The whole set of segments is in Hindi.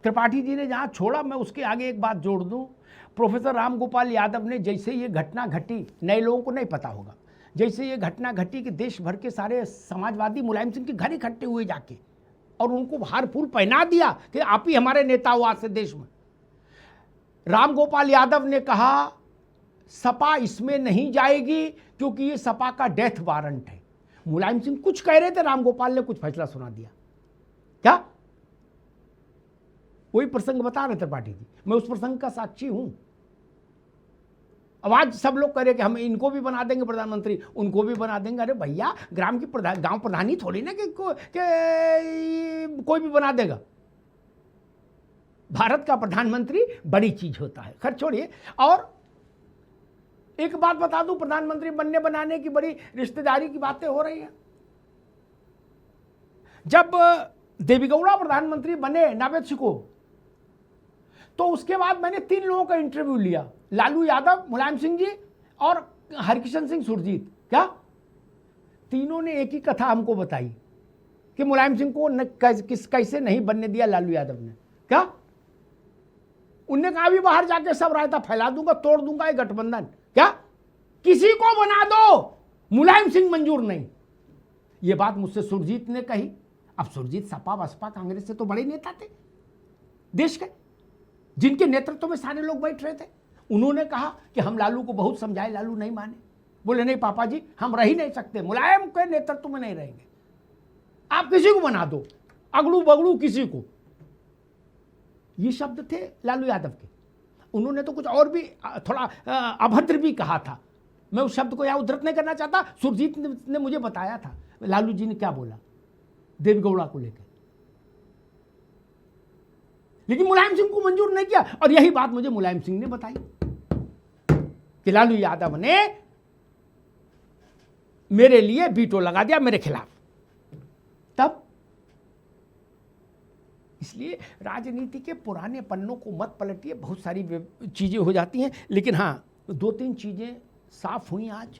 त्रिपाठी जी ने जहाँ छोड़ा, मैं उसके आगे एक बात जोड़ दूं। प्रोफेसर राम गोपाल यादव ने जैसे ये घटना घटी, नए लोगों को नहीं पता होगा, जैसे ये घटना घटी कि देश भर के सारे समाजवादी मुलायम सिंह के घर इकट्ठे हुए जाके और उनको हार फूल पहना दिया कि आप ही हमारे नेता हो आज से देश में। राम गोपाल यादव ने कहा सपा इसमें नहीं जाएगी क्योंकि ये सपा का डेथ वारंट है। मुलायम सिंह कुछ कह रहे थे, राम गोपाल ने कुछ फैसला सुना दिया। क्या वही प्रसंग बता रहे त्रिपाठी जी, मैं उस प्रसंग का साक्षी हूं। अब आज सब लोग कह रहे कि हम इनको भी बना देंगे प्रधानमंत्री, उनको भी बना देंगे। अरे भैया, ग्राम की गांव प्रधानी थोड़ी ना कि कोई भी बना देगा। भारत का प्रधानमंत्री बड़ी चीज होता है। खैर छोड़िए, और एक बात बता दूं, प्रधानमंत्री बनने बनाने की बड़ी रिश्तेदारी की बातें हो रही हैं। जब देवेगौड़ा प्रधानमंत्री बने नावेद को, तो उसके बाद मैंने 3 लोगों का इंटरव्यू लिया, लालू यादव, मुलायम सिंह जी और हरकिशन सिंह सुरजीत। क्या तीनों ने एक ही कथा हमको बताई कि मुलायम सिंह को कैसे नहीं बनने दिया लालू यादव ने। क्या उनने कहा भी बाहर जाके सब रायता फैला दूंगा, तोड़ दूंगा ये गठबंधन। क्या किसी को बना दो, मुलायम सिंह मंजूर नहीं। ये बात मुझसे सुरजीत ने कही। अब सुरजीत सपा बसपा कांग्रेस से तो बड़े नेता थे देश के, जिनके नेतृत्व में सारे लोग बैठ रहे थे। उन्होंने कहा कि हम लालू को बहुत समझाए, लालू नहीं माने। बोले नहीं पापा जी, हम रह ही नहीं सकते, मुलायम के नेतृत्व में नहीं रहेंगे, आप किसी को बना दो, अगड़ू बगड़ू किसी को। ये शब्द थे लालू यादव के। उन्होंने तो कुछ और भी थोड़ा अभद्र भी कहा था, मैं उस शब्द को यहां उद्धृत नहीं करना चाहता। सुरजीत ने मुझे बताया था लालू जी ने क्या बोला देवेगौड़ा को लेकर, लेकिन मुलायम सिंह को मंजूर नहीं किया। और यही बात मुझे मुलायम सिंह ने बताई कि लालू यादव ने मेरे लिए वीटो लगा दिया मेरे खिलाफ। तब इसलिए राजनीति के पुराने पन्नों को मत पलटिए, बहुत सारी चीजें हो जाती हैं। लेकिन हां, 2-3 चीजें साफ हुई आज।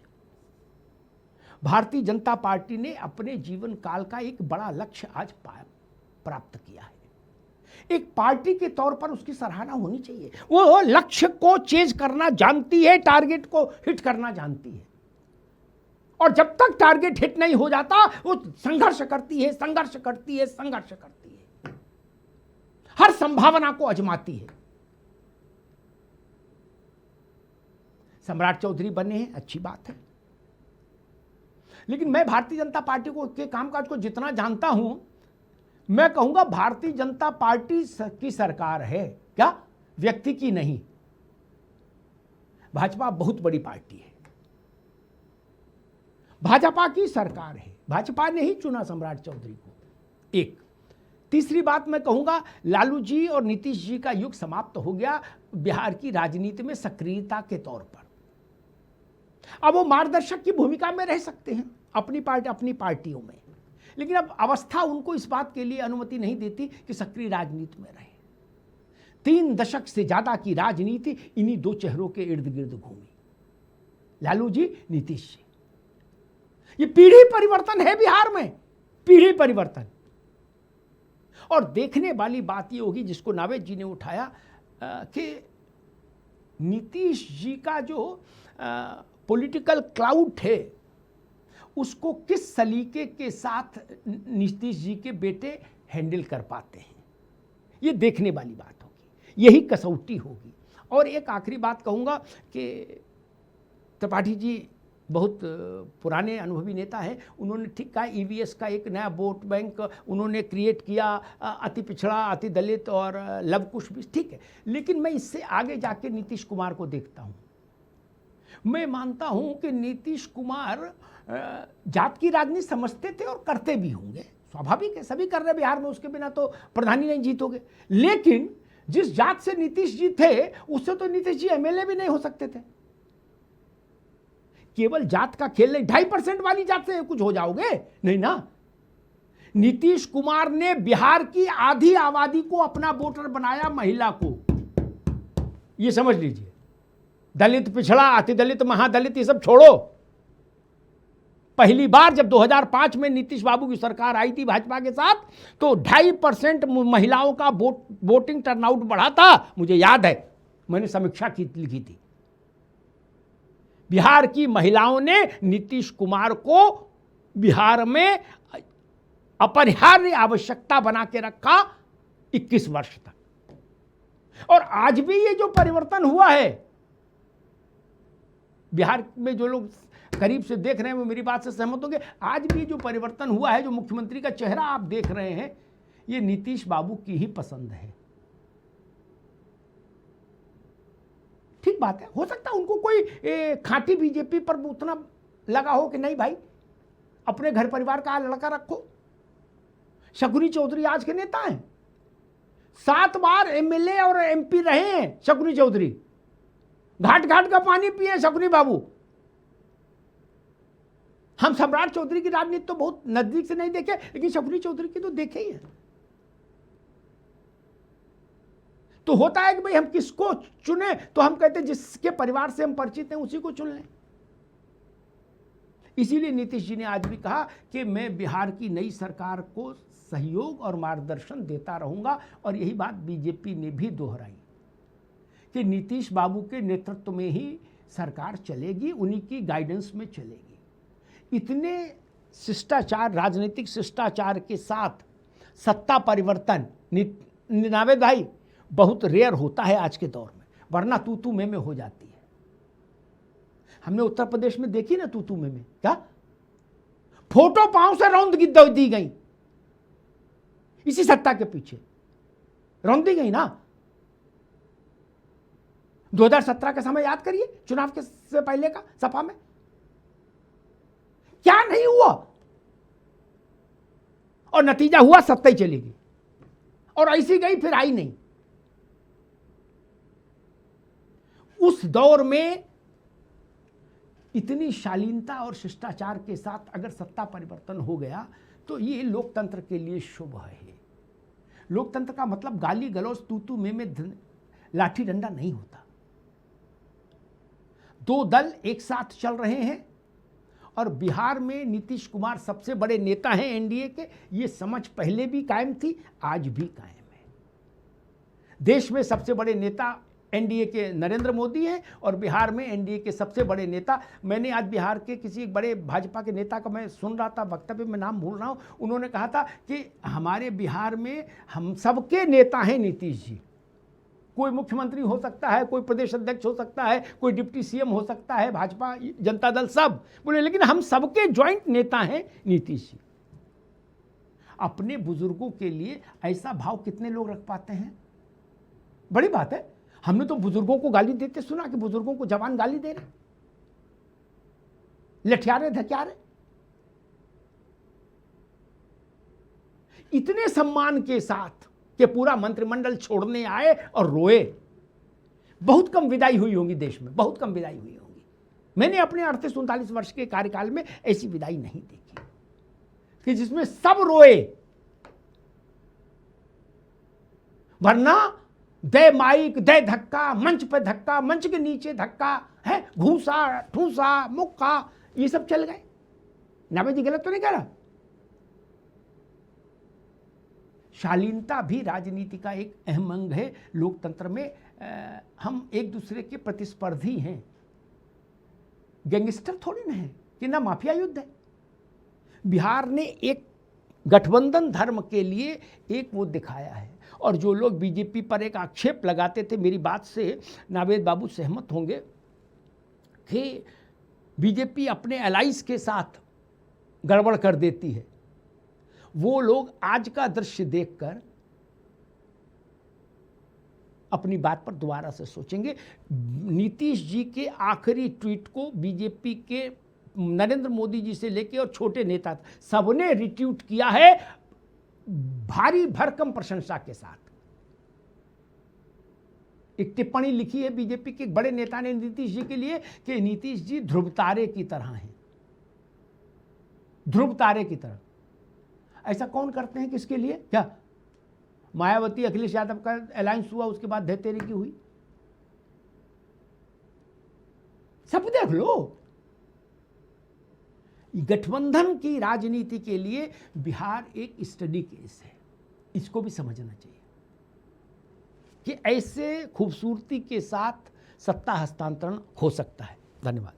भारतीय जनता पार्टी ने अपने जीवन काल का एक बड़ा लक्ष्य आज प्राप्त किया है। एक पार्टी के तौर पर उसकी सराहना होनी चाहिए। वो लक्ष्य को चेज करना जानती है, टारगेट को हिट करना जानती है। और जब तक टारगेट हिट नहीं हो जाता, वो संघर्ष करती है, संघर्ष करती है, संघर्ष करती है, हर संभावना को आजमाती है। सम्राट चौधरी बने हैं, अच्छी बात है, लेकिन मैं भारतीय जनता पार्टी को के कामकाज को जितना जानता हूं, मैं कहूंगा भारतीय जनता पार्टी की सरकार है, क्या व्यक्ति की नहीं। भाजपा बहुत बड़ी पार्टी है, भाजपा की सरकार है, भाजपा ने ही चुना सम्राट चौधरी को। एक तीसरी बात मैं कहूंगा, लालू जी और नीतीश जी का युग समाप्त हो गया बिहार की राजनीति में सक्रियता के तौर पर। अब वो मार्गदर्शक की भूमिका में रह सकते हैं अपनी पार्टियों में, लेकिन अब अवस्था उनको इस बात के लिए अनुमति नहीं देती कि सक्रिय राजनीति में रहे। 3 दशक से ज्यादा की राजनीति इन्हीं 2 चेहरों के इर्द गिर्द घूमी, लालू जी, नीतीश जी। ये पीढ़ी परिवर्तन है बिहार में, पीढ़ी परिवर्तन। और देखने वाली बात ये होगी, जिसको नावेद जी ने उठाया, कि नीतीश जी का जो पॉलिटिकल क्लाउड है, उसको किस सलीके के साथ नीतीश जी के बेटे हैंडल कर पाते हैं, ये देखने वाली बात होगी, यही कसौटी होगी। और एक आखिरी बात कहूँगा कि त्रिपाठी जी बहुत पुराने अनुभवी नेता हैं, उन्होंने ठीक कहा, ईवीएस का एक नया वोट बैंक उन्होंने क्रिएट किया, अति पिछड़ा, अति दलित और लव कुश भी, ठीक है। लेकिन मैं इससे आगे जाके नीतीश कुमार को देखता हूँ। मैं मानता हूँ कि नीतीश कुमार जात की राजनीति समझते थे और करते भी होंगे, स्वाभाविक है, सभी कर रहे बिहार में, उसके बिना तो प्रधानी नहीं जीतोगे। लेकिन जिस जात से नीतीश जी थे, उससे तो नीतीश जी एमएलए भी नहीं हो सकते थे। केवल जात का खेल नहीं, 2.5% वाली जात से कुछ हो जाओगे, नहीं ना। नीतीश कुमार ने बिहार की आधी आबादी को अपना वोटर बनाया, महिला को, ये समझ लीजिए। दलित, पिछड़ा, अति दलित, महादलित, ये सब छोड़ो, पहली बार जब 2005 में नीतीश बाबू की सरकार आई थी भाजपा के साथ, तो 2.5% महिलाओं का वोटिंग टर्नआउट बढ़ा था। मुझे याद है, मैंने समीक्षा की लिखी थी। बिहार की महिलाओं ने नीतीश कुमार को बिहार में अपरिहार्य आवश्यकता बना के रखा 21 वर्ष तक। और आज भी ये जो परिवर्तन हुआ है, बिहार में जो लोग करीब से देख रहे हैं वो मेरी बात से सहमत होंगे, आज भी जो परिवर्तन हुआ है, जो मुख्यमंत्री का चेहरा आप देख रहे हैं, ये नीतीश बाबू की ही पसंद है। ठीक बात है, हो सकता है उनको कोई खांटी बीजेपी पर उतना लगा हो कि नहीं भाई, अपने घर परिवार का लड़का रखो। शकुनी चौधरी आज के नेता हैं, 7 बार एमएलए और एमपी रहे हैं शकुनी चौधरी। घाट घाट का पानी पिए शकुनी बाबू। हम सम्राट चौधरी की राजनीति तो बहुत नजदीक से नहीं देखे, लेकिन शकुनी चौधरी की तो देखे ही है। तो होता है कि भाई हम किसको चुने, तो हम कहते हैं जिसके परिवार से हम परिचित हैं उसी को चुन लें। इसीलिए नीतीश जी ने आज भी कहा कि मैं बिहार की नई सरकार को सहयोग और मार्गदर्शन देता रहूंगा। और यही बात बीजेपी ने भी दोहराई कि नीतीश बाबू के नेतृत्व में ही सरकार चलेगी, उन्हीं की गाइडेंस में चलेगी। इतने शिष्टाचार, राजनीतिक शिष्टाचार के साथ सत्ता परिवर्तन, नावेद भाई, बहुत रेयर होता है आज के दौर में, वरना तू में हो जाती है। हमने उत्तर प्रदेश में देखी ना तू में क्या फोटो पांव से रौंद दी गई, इसी सत्ता के पीछे रौंद दी गई ना। 2017 का समय याद करिए, चुनाव के से पहले का सपा में क्या नहीं हुआ, और नतीजा हुआ सत्ता ही चलेगी, और ऐसी गई फिर आई नहीं। उस दौर में इतनी शालीनता और शिष्टाचार के साथ अगर सत्ता परिवर्तन हो गया तो ये लोकतंत्र के लिए शुभ है। लोकतंत्र का मतलब गाली गलौज तू में लाठी डंडा नहीं होता। 2 दल एक साथ चल रहे हैं और बिहार में नीतीश कुमार सबसे बड़े नेता हैं एनडीए के, ये समझ पहले भी कायम थी, आज भी कायम है। देश में सबसे बड़े नेता एनडीए के नरेंद्र मोदी हैं और बिहार में एनडीए के सबसे बड़े नेता, मैंने आज बिहार के किसी एक बड़े भाजपा के नेता का मैं सुन रहा था वक्तव्य में, नाम भूल रहा हूं, उन्होंने कहा था कि हमारे बिहार में हम सबके नेता हैं नीतीश जी। कोई मुख्यमंत्री हो सकता है, कोई प्रदेश अध्यक्ष हो सकता है, कोई डिप्टी सीएम हो सकता है, भाजपा जनता दल सब बोले, लेकिन हम सबके ज्वाइंट नेता हैं नीतीश जी। अपने बुजुर्गों के लिए ऐसा भाव कितने लोग रख पाते हैं, बड़ी बात है। हमने तो बुजुर्गों को गाली देते सुना कि बुजुर्गों को जवान गाली दे रहे, लठियारे धकियारे। इतने सम्मान के साथ कि पूरा मंत्रिमंडल छोड़ने आए और रोए। बहुत कम विदाई हुई होंगी देश में, बहुत कम विदाई हुई होंगी। मैंने अपने 38-39 वर्ष के कार्यकाल में ऐसी विदाई नहीं देखी कि जिसमें सब रोए। वरना दे माइक, दे धक्का, मंच पे धक्का, मंच के नीचे धक्का है, घूसा ठूसा मुक्का, ये सब चल गए। नावे जी गलत तो नहीं कह रहा। शालीनता भी राजनीति का एक अहम अंग है। लोकतंत्र में हम एक दूसरे के प्रतिस्पर्धी हैं, गैंगस्टर थोड़ी ना है कि ना माफिया युद्ध है। बिहार ने एक गठबंधन धर्म के लिए एक वो दिखाया है। और जो लोग बीजेपी पर एक आक्षेप लगाते थे, मेरी बात से नावेद बाबू सहमत होंगे कि बीजेपी अपने एलाइज के साथ गड़बड़ कर देती है, वो लोग आज का दृश्य देखकर अपनी बात पर दोबारा से सोचेंगे। नीतीश जी के आखिरी ट्वीट को बीजेपी के नरेंद्र मोदी जी से लेकर और छोटे नेता सबने रिट्वीट किया है भारी भरकम प्रशंसा के साथ। एक टिप्पणी लिखी है बीजेपी के एक बड़े नेता ने नीतीश जी के लिए कि नीतीश जी ध्रुव तारे की तरह हैं, ध्रुव तारे की तरह। ऐसा कौन करते हैं किसके लिए? क्या मायावती अखिलेश यादव का अलायंस हुआ, उसके बाद धैतेरी की हुई, सब देख लो। गठबंधन की राजनीति के लिए बिहार एक स्टडी केस है, इसको भी समझना चाहिए कि ऐसे खूबसूरती के साथ सत्ता हस्तांतरण हो सकता है। धन्यवाद।